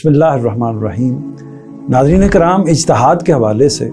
बिस्मिल्लाहिर्रहमानिर्रहीम। नाज़रीन कराम, इज्तिहाद के हवाले से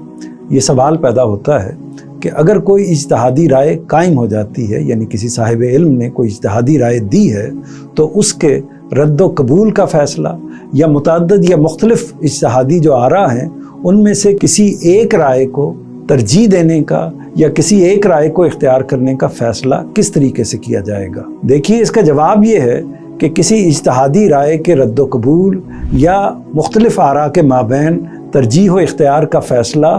ये सवाल पैदा होता है कि अगर कोई इज्तिहादी राय कायम हो जाती है, यानी किसी साहिब इल्म ने कोई इज्तिहादी राय दी है, तो उसके रद्द कबूल का फ़ैसला या मुतअद्दिद या मुख्तलिफ इज्तिहादी जो आरा हैं उनमें से किसी एक राय को तरजीह देने का या किसी एक राय को इख्तियार करने का फ़ैसला किस तरीके से किया जाएगा। देखिए, इसका जवाब ये है कि किसी इज्तिहादी राय के रद्द कबूल या मुख्तलिफ आरा के माबैन तरजीह व इख्तियार का फ़ैसला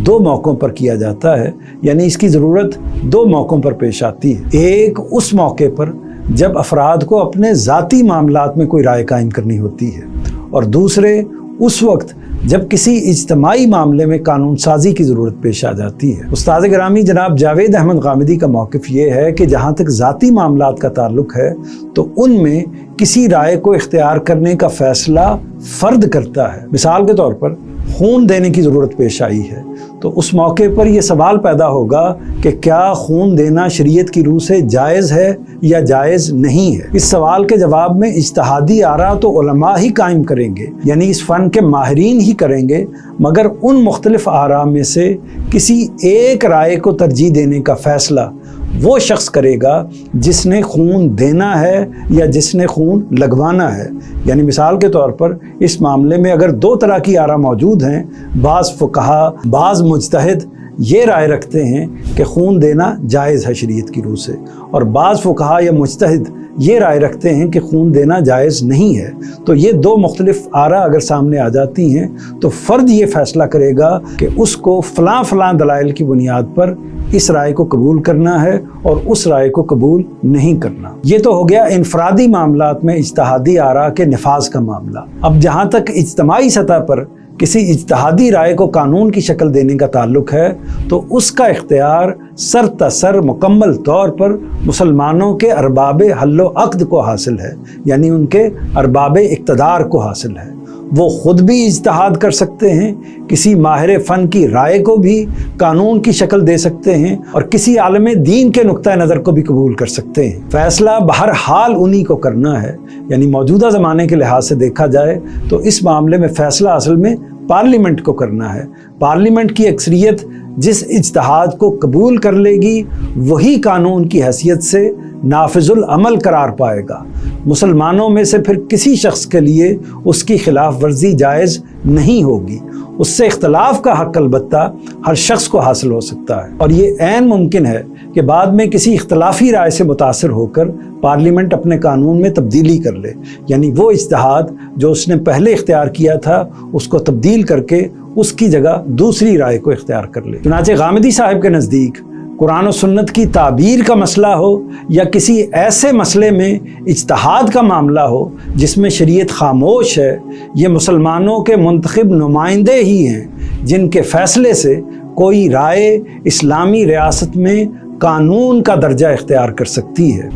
दो मौक़ों पर किया जाता है, यानी इसकी ज़रूरत दो मौक़ों पर पेश आती है। एक उस मौके पर जब अफराद को अपने ज़ाती मामलात में कोई राय कायम करनी होती है, और दूसरे उस वक्त जब किसी इज्तिमाई मामले में कानून साजी की ज़रूरत पेश आ जाती है। उस्ताद गिरामी जनाब जावेद अहमद गामिदी का मौक़िफ़ ये है कि जहाँ तक ज़ाती मामलात का ताल्लुक़ है तो उनमें किसी राय को इख्तियार करने का फ़ैसला फ़र्द करता है। मिसाल के तौर पर खून देने की ज़रूरत पेश आई है तो उस मौके पर यह सवाल पैदा होगा कि क्या खून देना शरीयत की रूह से जायज़ है या जायज़ नहीं है। इस सवाल के जवाब में इज्तिहादी आरा तो उलमा ही कायम करेंगे, यानी इस फ़न के माहिरीन ही करेंगे, मगर उन मुख्तलिफ आरा में से किसी एक राय को तरजीह देने का फ़ैसला वो शख्स करेगा जिसने खून देना है या जिसने खून लगवाना है। यानी मिसाल के तौर पर इस मामले में अगर दो तरह की आरा मौजूद हैं, बाज़ फुक़हा बाज़ मुज्तहिद ये राय रखते हैं कि खून देना जायज़ है शरीयत की रूह से, और बाज़ फुक़हा या मुज्तहिद ये राय रखते हैं कि खून देना जायज़ नहीं है। तो ये दो मुख्तलिफ आरा अगर सामने आ जाती हैं तो फ़र्द ये फ़ैसला करेगा कि उसको फ़लाँ फ़लाँ दलाइल की बुनियाद पर इस राय को कबूल करना है और उस राय को कबूल नहीं करना। ये तो हो गया इनफरादी मामलात में इज्तिहादी आरा के नफाज का मामला। अब जहाँ तक इज्तिमाई सतह पर किसी इज्तिहादी राय को कानून की शक्ल देने का ताल्लुक़ है तो उसका इख्तियार सर तसर मुकम्मल तौर पर मुसलमानों के अरबाब हल्लो अक़्द को हासिल है, यानी उनके अरबाब इक़्तिदार को हासिल है। वो ख़ुद भी इज्तिहाद कर सकते हैं, किसी माहिर फ़न की राय को भी कानून की शक्ल दे सकते हैं और किसी आलम दीन के नुक्ता नज़र को भी कबूल कर सकते हैं। फ़ैसला बहरहाल उन्हीं को करना है, यानी मौजूदा ज़माने के लिहाज से देखा जाए तो इस मामले में फ़ैसला असल में पार्लियामेंट को करना है। पार्लियामेंट की अक्सरियत जिस इज्तिहाद को कबूल कर लेगी वही कानून की हैसियत से नाफिजुल अमल करार पाएगा। मुसलमानों में से फिर किसी शख्स के लिए उसकी खिलाफ वर्जी जायज़ नहीं होगी। उससे इख्तलाफ का हक़ अलबत्ता हर शख्स को हासिल हो सकता है, और ये ऐन मुमकिन है कि बाद में किसी इख्तलाफी राय से मुतासिर होकर पार्लियामेंट अपने कानून में तब्दीली कर ले, यानी वो इज्तिहाद जो उसने पहले इख्तियार किया था उसको तब्दील करके उसकी जगह दूसरी राय को इख्तियार कर ले। चुनांचे गामिदी साहब के नज़दीक कुरान और सुन्नत की ताबीर का मसला हो या किसी ऐसे मसले में इज्तिहाद का मामला हो जिसमें शरीयत खामोश है, ये मुसलमानों के मुंतखब नुमाइंदे ही हैं जिनके फ़ैसले से कोई राय इस्लामी रियासत में कानून का दर्जा इख्तियार कर सकती है।